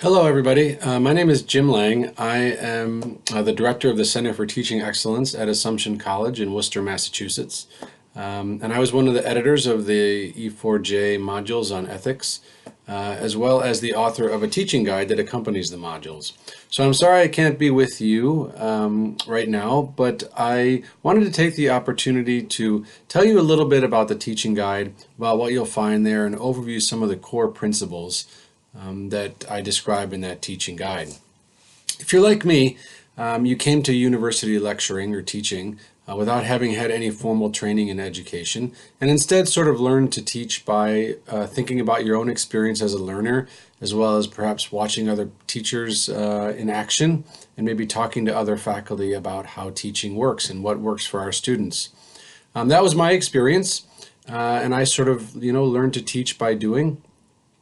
Hello, everybody. My name is Jim Lang. I am the director of the Center for Teaching Excellence at Assumption College in Worcester, Massachusetts. And I was one of the editors of the E4J modules on ethics, as well as the author of a teaching guide that accompanies the modules. So I'm sorry I can't be with you right now, but I wanted to take the opportunity to tell you a little bit about the teaching guide, about what you'll find there, and overview some of the core principles that I describe in that teaching guide. If you're like me, you came to university lecturing or teaching without having had any formal training in education, and instead sort of learned to teach by thinking about your own experience as a learner, as well as perhaps watching other teachers in action, and maybe talking to other faculty about how teaching works and what works for our students. That was my experience, and I sort of, learned to teach by doing,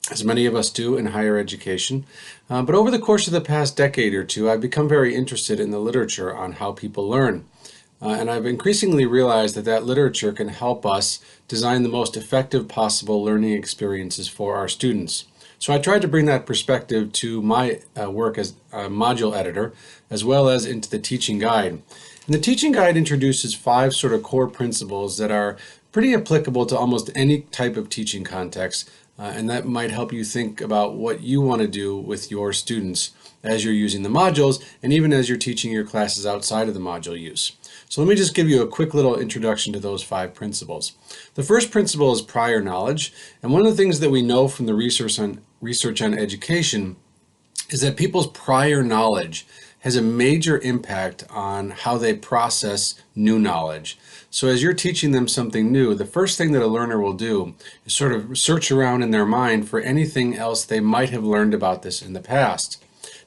as many of us do in higher education. But over the course of the past decade or two, I've become very interested in the literature on how people learn. And I've increasingly realized that that literature can help us design the most effective possible learning experiences for our students. So I tried to bring that perspective to my work as a module editor, as well as into the teaching guide. And the teaching guide introduces 5 sort of core principles that are pretty applicable to almost any type of teaching context. And that might help you think about what you want to do with your students as you're using the modules, and even as you're teaching your classes outside of the module use. So let me just give you a quick little introduction to those 5 principles. The first principle is prior knowledge, and one of the things that we know from the research on education is that people's prior knowledge has a major impact on how they process new knowledge. So as you're teaching them something new, the first thing that a learner will do is sort of search around in their mind for anything else they might have learned about this in the past.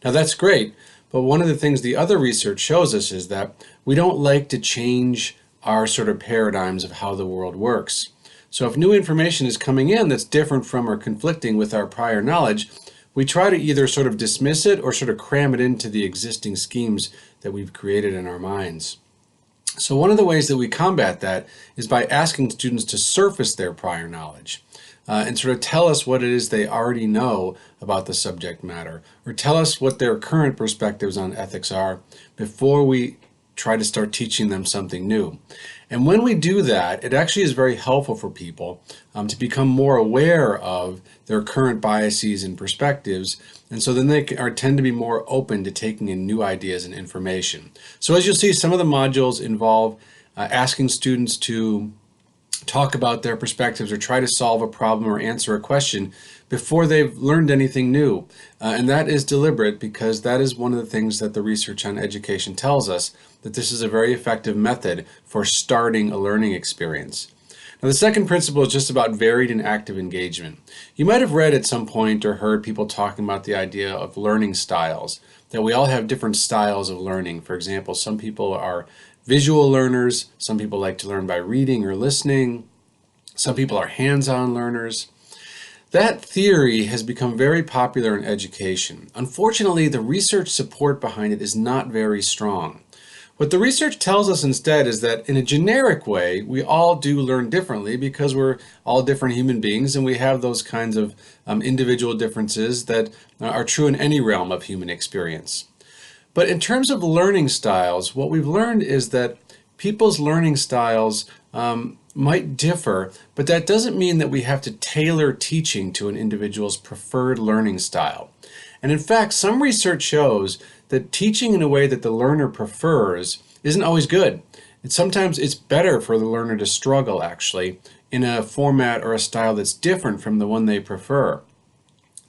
Now that's great, but one of the things the other research shows us is that we don't like to change our sort of paradigms of how the world works. So if new information is coming in that's different from or conflicting with our prior knowledge, we try to either sort of dismiss it or sort of cram it into the existing schemes that we've created in our minds. So one of the ways that we combat that is by asking students to surface their prior knowledge and sort of tell us what it is they already know about the subject matter, or tell us what their current perspectives on ethics are before we try to start teaching them something new. And when we do that, it actually is very helpful for people to become more aware of their current biases and perspectives, and so then they tend to be more open to taking in new ideas and information. So as you'll see, some of the modules involve asking students to talk about their perspectives or try to solve a problem or answer a question before they've learned anything new. And that is deliberate because that is one of the things that the research on education tells us, that this is a very effective method for starting a learning experience. Now, the second principle is just about varied and active engagement. You might have read at some point or heard people talking about the idea of learning styles, that we all have different styles of learning. For example, some people are visual learners, some people like to learn by reading or listening, some people are hands-on learners. That theory has become very popular in education. Unfortunately, the research support behind it is not very strong. What the research tells us instead is that in a generic way, we all do learn differently because we're all different human beings and we have those kinds of individual differences that are true in any realm of human experience. But in terms of learning styles, what we've learned is that people's learning styles might differ, but that doesn't mean that we have to tailor teaching to an individual's preferred learning style. And in fact, some research shows that teaching in a way that the learner prefers isn't always good. And sometimes it's better for the learner to struggle, actually, in a format or a style that's different from the one they prefer.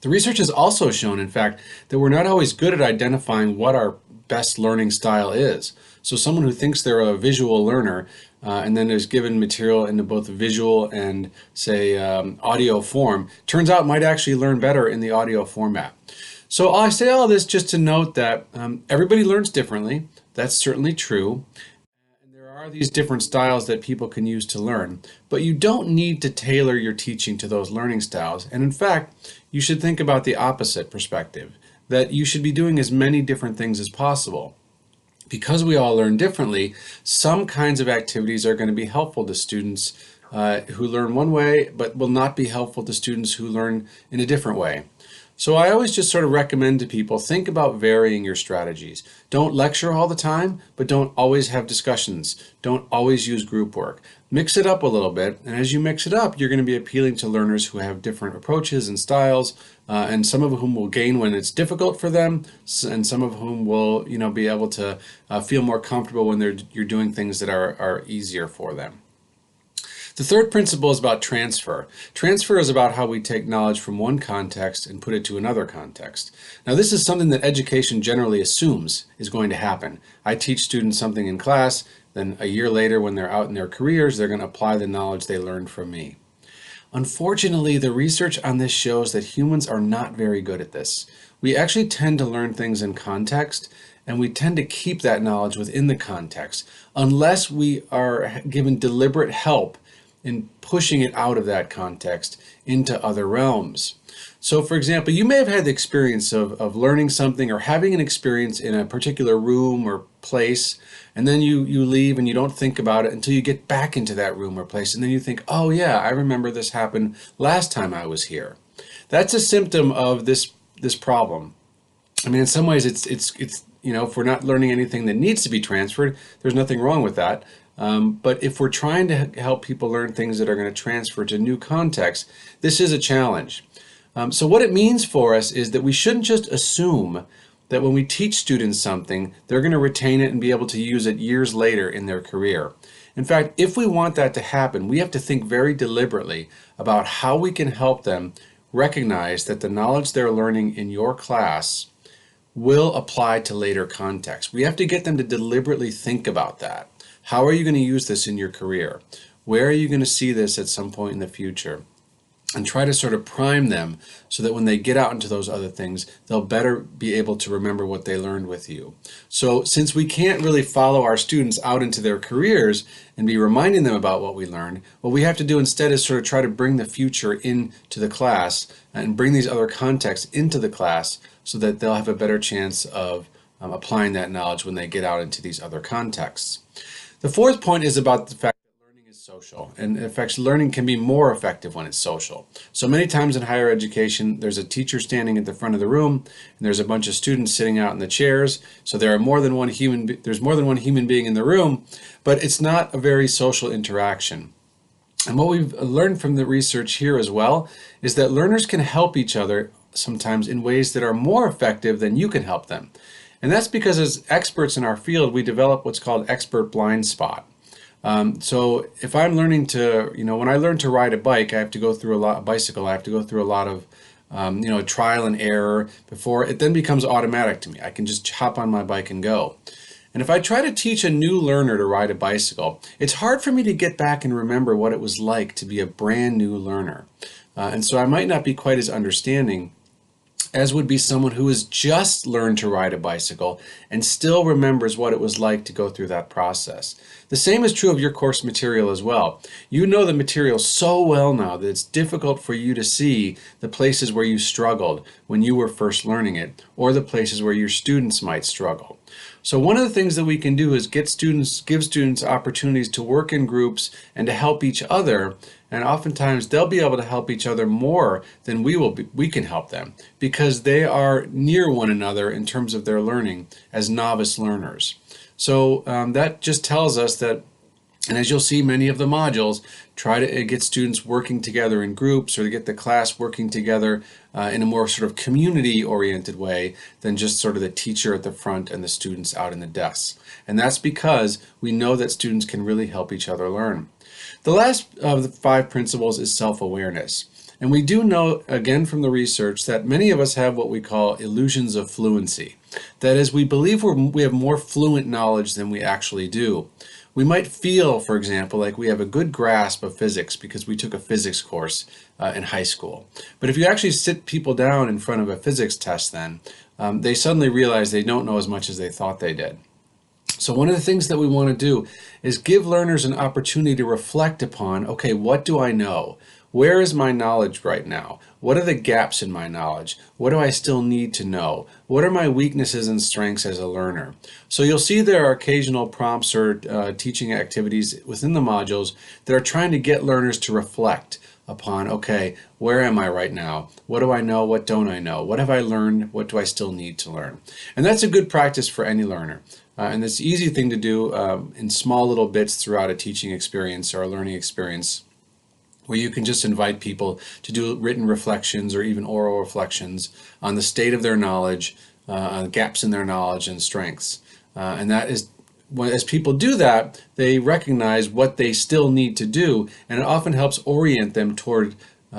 The research has also shown, in fact, that we're not always good at identifying what our best learning style is. So someone who thinks they're a visual learner and then is given material in both visual and, say, audio form, turns out might actually learn better in the audio format. So I say all this just to note that everybody learns differently. That's certainly true. And there are these different styles that people can use to learn, but you don't need to tailor your teaching to those learning styles. And in fact, you should think about the opposite perspective, that you should be doing as many different things as possible. Because we all learn differently, some kinds of activities are going to be helpful to students who learn one way, but will not be helpful to students who learn in a different way. So I always just sort of recommend to people, think about varying your strategies. Don't lecture all the time, but don't always have discussions. Don't always use group work. Mix it up a little bit, and as you mix it up, you're going to be appealing to learners who have different approaches and styles, and some of whom will gain when it's difficult for them, and some of whom will, be able to feel more comfortable when you're doing things that are easier for them. The third principle is about transfer. Transfer is about how we take knowledge from one context and put it to another context. Now, this is something that education generally assumes is going to happen. I teach students something in class, then a year later when they're out in their careers, they're going to apply the knowledge they learned from me. Unfortunately, the research on this shows that humans are not very good at this. We actually tend to learn things in context, and we tend to keep that knowledge within the context unless we are given deliberate help in pushing it out of that context into other realms. So for example, you may have had the experience of learning something or having an experience in a particular room or place, and then you leave and you don't think about it until you get back into that room or place, and then you think, oh yeah, I remember this happened last time I was here. That's a symptom of this problem. I mean, in some ways it's if we're not learning anything that needs to be transferred, there's nothing wrong with that. But if we're trying to help people learn things that are going to transfer to new contexts, this is a challenge. So what it means for us is that we shouldn't just assume that when we teach students something, they're going to retain it and be able to use it years later in their career. In fact, if we want that to happen, we have to think very deliberately about how we can help them recognize that the knowledge they're learning in your class will apply to later contexts. We have to get them to deliberately think about that. How are you going to use this in your career? Where are you going to see this at some point in the future? And try to sort of prime them so that when they get out into those other things, they'll better be able to remember what they learned with you. So since we can't really follow our students out into their careers and be reminding them about what we learned, what we have to do instead is sort of try to bring the future into the class and bring these other contexts into the class so that they'll have a better chance of applying that knowledge when they get out into these other contexts. The fourth point is about the fact that learning is social, and in fact learning can be more effective when it's social. So many times in higher education, there's a teacher standing at the front of the room, and there's a bunch of students sitting out in the chairs. So there's more than one human being in the room, but it's not a very social interaction. And what we've learned from the research here as well is that learners can help each other sometimes in ways that are more effective than you can help them. And that's because as experts in our field, we develop what's called expert blind spot. So if I'm learning to, when I learn to ride a bike, I have to go through a bicycle, I have to go through a lot of, trial and error before it then becomes automatic to me. I can just hop on my bike and go. And if I try to teach a new learner to ride a bicycle, it's hard for me to get back and remember what it was like to be a brand new learner. And so I might not be quite as understanding as would be someone who has just learned to ride a bicycle and still remembers what it was like to go through that process. The same is true of your course material as well. You know the material so well now that it's difficult for you to see the places where you struggled when you were first learning it, or the places where your students might struggle. So one of the things that we can do is give students opportunities to work in groups and to help each other, and oftentimes they'll be able to help each other more than we can help them, because they are near one another in terms of their learning as novice learners. So that just tells us that, and as you'll see, many of the modules try to get students working together in groups, or to get the class working together in a more sort of community-oriented way than just sort of the teacher at the front and the students out in the desks. And that's because we know that students can really help each other learn. The last of the 5 principles is self-awareness. And we do know, again from the research, that many of us have what we call illusions of fluency. That is, we believe we have more fluent knowledge than we actually do. We might feel, for example, like we have a good grasp of physics because we took a physics course in high school. But if you actually sit people down in front of a physics test then, they suddenly realize they don't know as much as they thought they did. So one of the things that we want to do is give learners an opportunity to reflect upon, okay, what do I know? Where is my knowledge right now? What are the gaps in my knowledge? What do I still need to know? What are my weaknesses and strengths as a learner? So you'll see there are occasional prompts or teaching activities within the modules that are trying to get learners to reflect. upon, okay, where am I right now? What do I know? What don't I know? What have I learned? What do I still need to learn? And that's a good practice for any learner. And it's an easy thing to do in small little bits throughout a teaching experience or a learning experience, where you can just invite people to do written reflections or even oral reflections on the state of their knowledge, on gaps in their knowledge and strengths. And that is, as people do that, they recognize what they still need to do, and it often helps orient them toward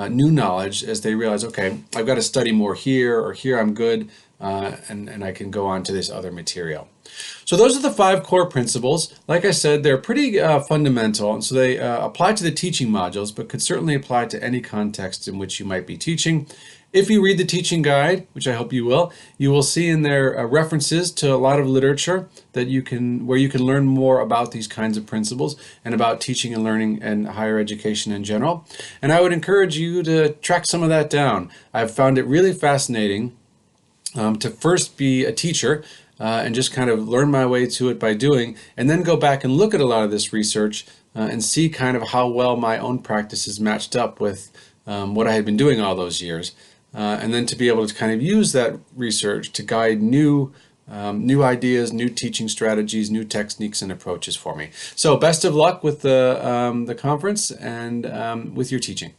new knowledge as they realize, okay, I've got to study more here, or here I'm good, and I can go on to this other material. So those are the 5 core principles. Like I said, they're pretty fundamental, and so they apply to the teaching modules, but could certainly apply to any context in which you might be teaching. If you read the teaching guide, which I hope you will see in there references to a lot of literature that where you can learn more about these kinds of principles and about teaching and learning and higher education in general. And I would encourage you to track some of that down. I've found it really fascinating to first be a teacher and just kind of learn my way to it by doing, and then go back and look at a lot of this research and see kind of how well my own practices matched up with what I had been doing all those years. And then to be able to kind of use that research to guide new ideas, new teaching strategies, new techniques and approaches for me. So best of luck with the conference and with your teaching.